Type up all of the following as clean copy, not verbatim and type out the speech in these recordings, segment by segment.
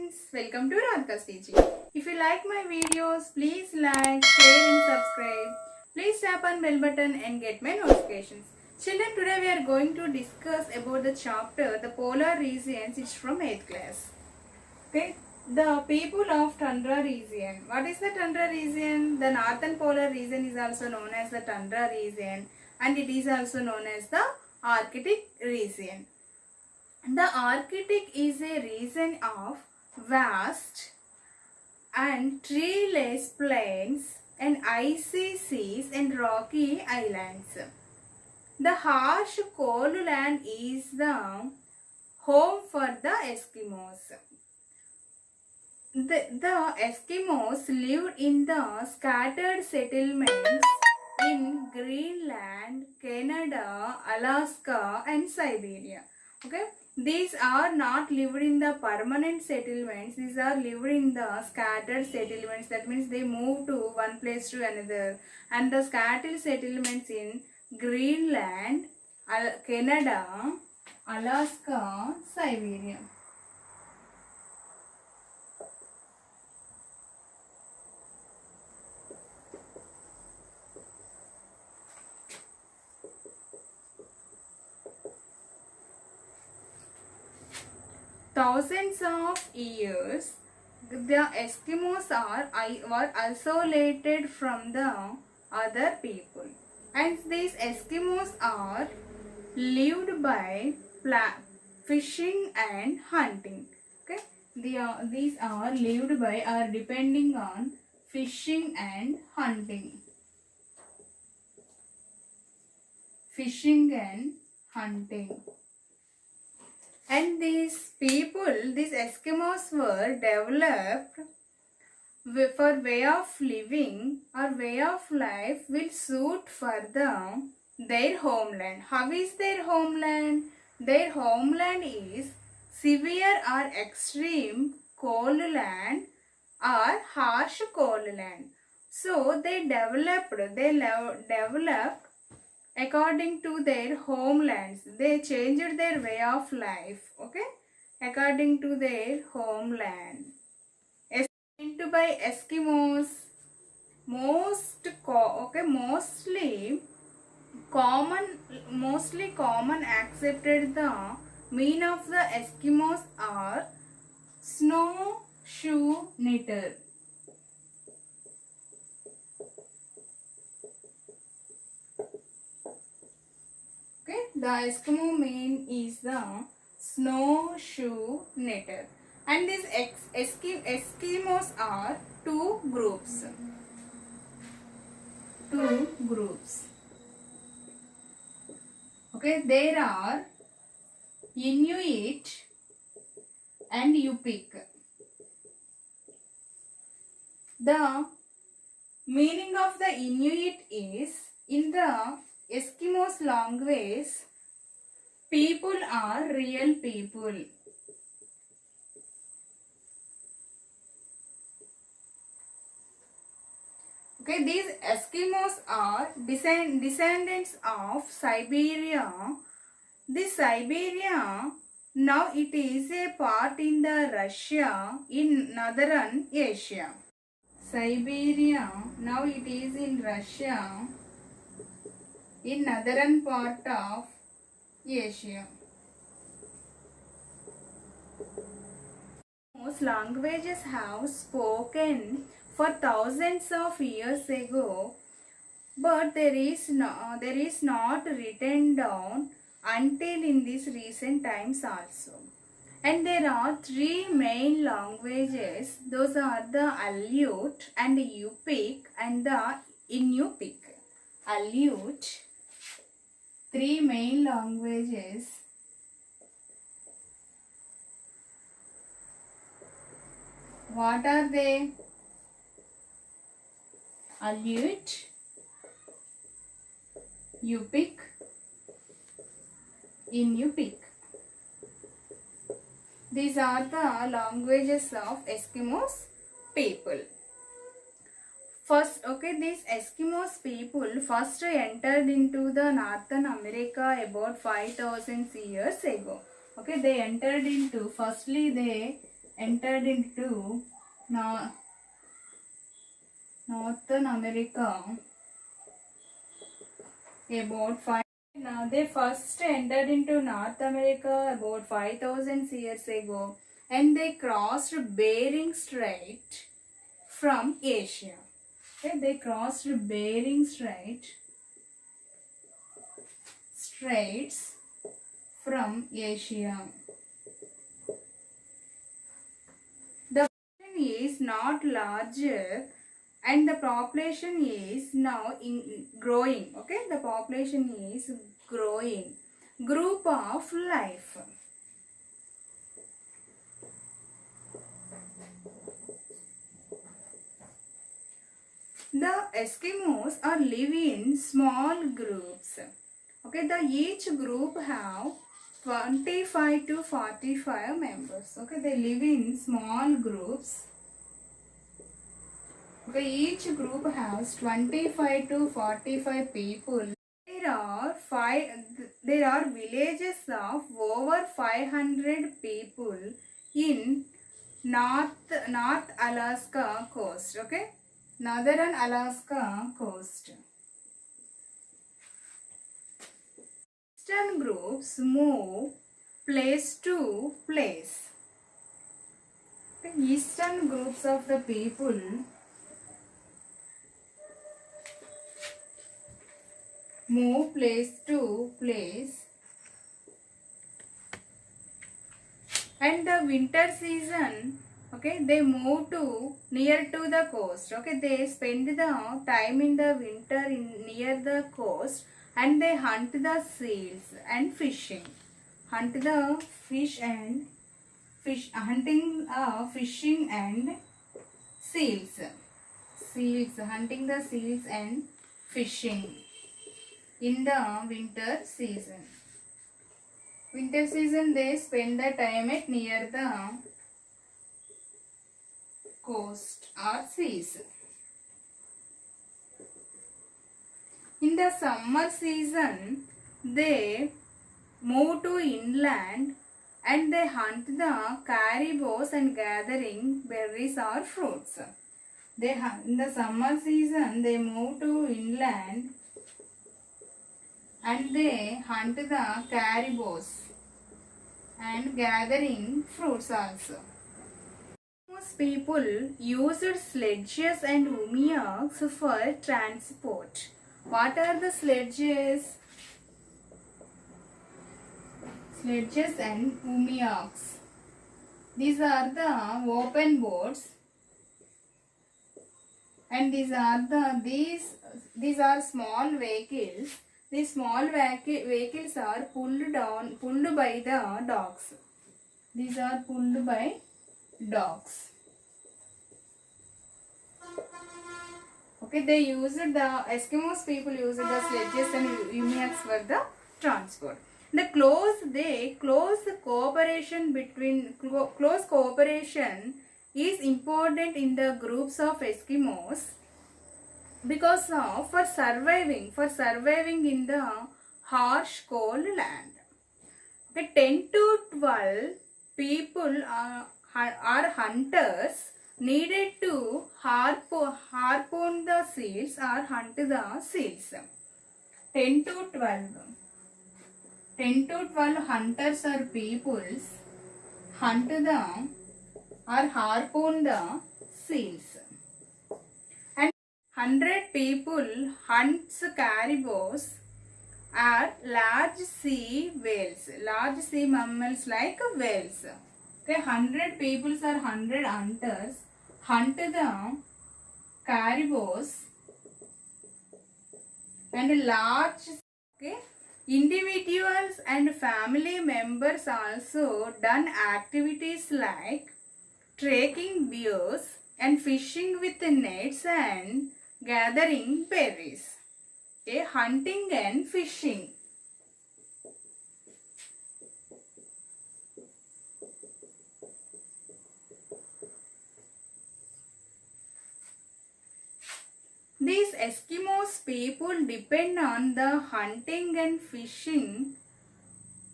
friends, welcome to Radhika's teaching. If you like my videos, please like, share and subscribe. Please tap on bell button and get my notifications. Children, today we are going to discuss about the chapter The Polar Regions. It's from 8th class. Okay, the people of tundra region. What is the tundra region? The northern polar region is also known as the tundra region and it is also known as the Arctic region. The Arctic is a region of vast and treeless plains and icy seas and rocky islands. The harsh cold land is the home for the Eskimos. The Eskimos lived in the scattered settlements in Greenland, Canada, Alaska and Siberia. Okay, these are not lived in the permanent settlements. These are lived in the scattered settlements. That means they move to one place to another. And the scattered settlements in Greenland, Canada, Alaska, Siberia. Thousands of years, the Eskimos were isolated from the other people, and these Eskimos are lived by fishing and hunting. Okay, these are lived by or depending on fishing and hunting. Fishing and hunting. And these people, these Eskimos were developed for way of living or way of life will suit for their homeland. How is their homeland? Their homeland is severe or extreme cold land or harsh cold land. So they developed according to their homelands. They changed their way of life, okay, according to their homeland. Into by Eskimos, mostly common accepted the mean of the Eskimos are snowshoe knitter. The Eskimo mean is the snowshoe knitter. And these Eskimos are two groups. Okay, there are Inuit and Yupik. The meaning of the Inuit is, in the Eskimos language, people are real people. Okay, these Eskimos are descendants of Siberia. This Siberia, now it is a part in the Russia in northern Asia. Siberia, now it is in Russia in northern part of Asia. Most languages have spoken for thousands of years ago, but there is not written down until in these recent times also. And there are three main languages. Those are the Aleut and Yupik and the Inupic. Aleut, three main languages. What are they? Aleut, Yupik, Inupic. These are the languages of Eskimos people. First, okay, these Eskimos people first entered into the Northern America about 5,000 years ago. Okay, they entered into, firstly they entered into Northern America about 5. Now they first entered into North America about 5,000 years ago, and they crossed Bering Strait from Asia. Okay, they crossed Bering Straits from Asia. The population is not larger and the population is now growing. Okay, the population is growing. Group of life. The Eskimos are live in small groups. Okay, each group have 25 to 45 members. Okay, they live in small groups. Okay, each group has 25 to 45 people. There are villages of over 500 people in North Alaska coast. Okay, Northern Alaska coast. Eastern groups move place to place. The eastern groups of the people move place to place, and the winter season, okay, they move to near to the coast. Okay, they spend the time in the winter near the coast, and they hunt the seals and fishing. Hunt the fish and hunting fishing and seals. Hunting the seals and fishing in the winter season. Winter season they spend the time at near the coast or seas. In the summer season they move to inland and they hunt the caribous and gathering berries or fruits. In the summer season they move to inland and they hunt the caribous and gathering fruits also. Most people used sledges and umiaks for transport. What are the sledges? Sledges and umiaks. These are the open boats, and these are small vehicles. These small vehicles are pulled by the dogs. These are pulled by dogs. Okay, the Eskimos people used the sledges and umiaks for the transport. Close cooperation is important in the groups of Eskimos because for surviving in the harsh cold land. Okay, 10 to 12 people are hunters needed to harpoon the seals or hunt the seals. 10 to 12 hunters or peoples hunt the or harpoon the seals. And 100 people hunts caribous are large sea whales, large sea mammals like whales. Okay, 100 people or 100 hunters hunt the caribous and large. Okay, individuals and family members also done activities like trekking bears and fishing with nets and gathering berries. Okay, hunting and fishing. These Eskimos people depend on the hunting and fishing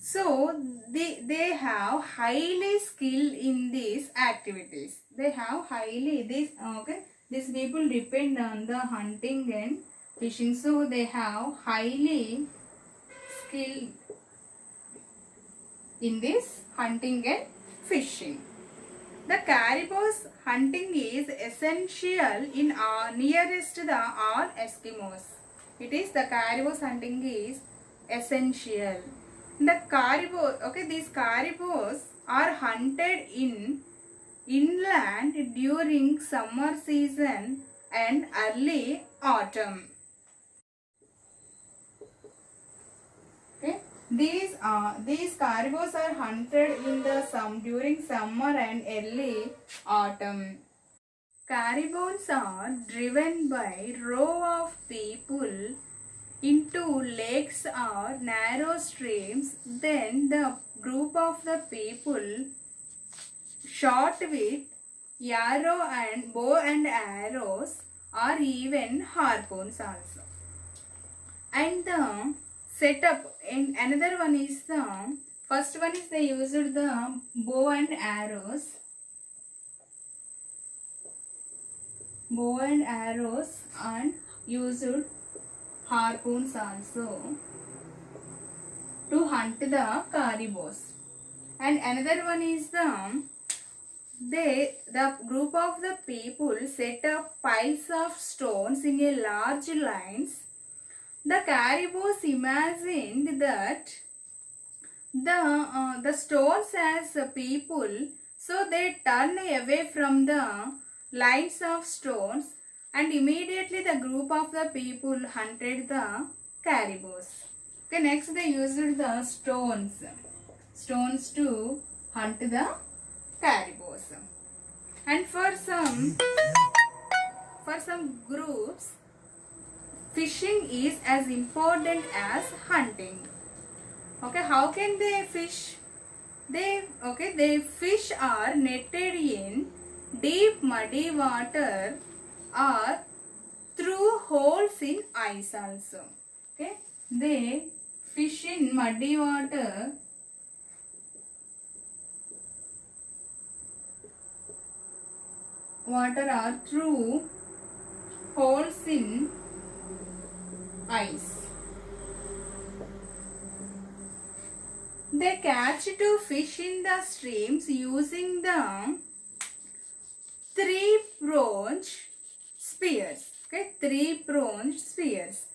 So they have highly skill in these activities. They have highly this okay. These people depend on the hunting and fishing. So they have highly skill in this hunting and fishing. The caribou's hunting is essential in nearest the all Eskimos. It is the caribou's hunting is essential. The caribou, okay, these caribous are hunted in inland during summer season and early autumn. Okay, these caribous are hunted in the during summer and early autumn. Caribous are driven by row of people into lakes or narrow streams. Then the group of the people shot with arrow and bow and arrows or even harpoons also. And the setup in another one is the first one is they used the bow and arrows. Bow and arrows and used harpoons also to hunt the caribous. And another one is the group of the people set up piles of stones in a large lines. The caribous imagined that the stones as people, so they turned away from the lines of stones, and immediately the group of the people hunted the caribous. Okay, next they used the stones to hunt the caribous. And for some groups, fishing is as important as hunting. Okay, how can they fish? They fish are netted in deep muddy water or through holes in ice also. Okay, they fish in muddy water or through holes in ice. They catch two fish in the streams using the three-pronged spears. Okay, three-pronged spears.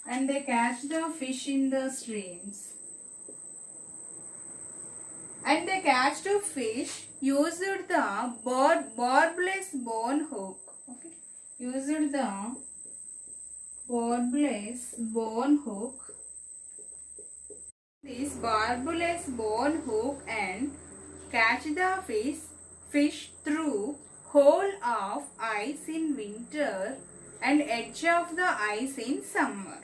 And they catch the fish in the streams. And they catch two fish used the barbless bone hook. Okay, used the barbless bone hook. This barbless bone hook and catch the fish through hole of ice in winter and edge of the ice in summer.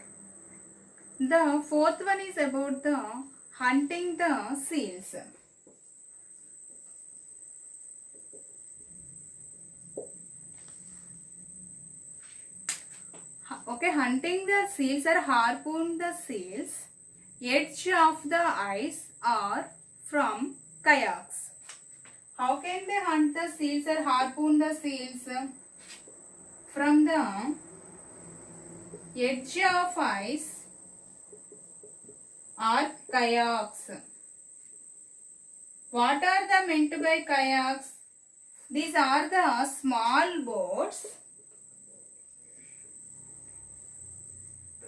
The fourth one is about the hunting the seals. Okay, hunting the seals or harpoon the seals, edge of the ice or from kayaks. How can they hunt the seals or harpoon the seals? From the edge of ice or kayaks. What are the meant by kayaks? These are the small boats.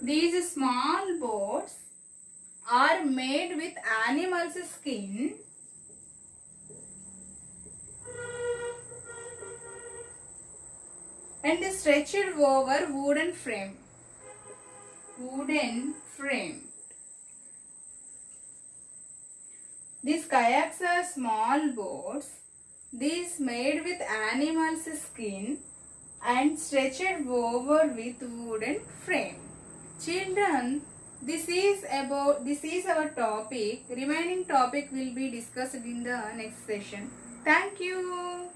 These small boats are made with animal's skin and stretched over wooden frame. These kayaks are small boats. These made with animal's skin and stretched over with wooden frame. Children, this is our topic. Remaining topic will be discussed in the next session. Thank you.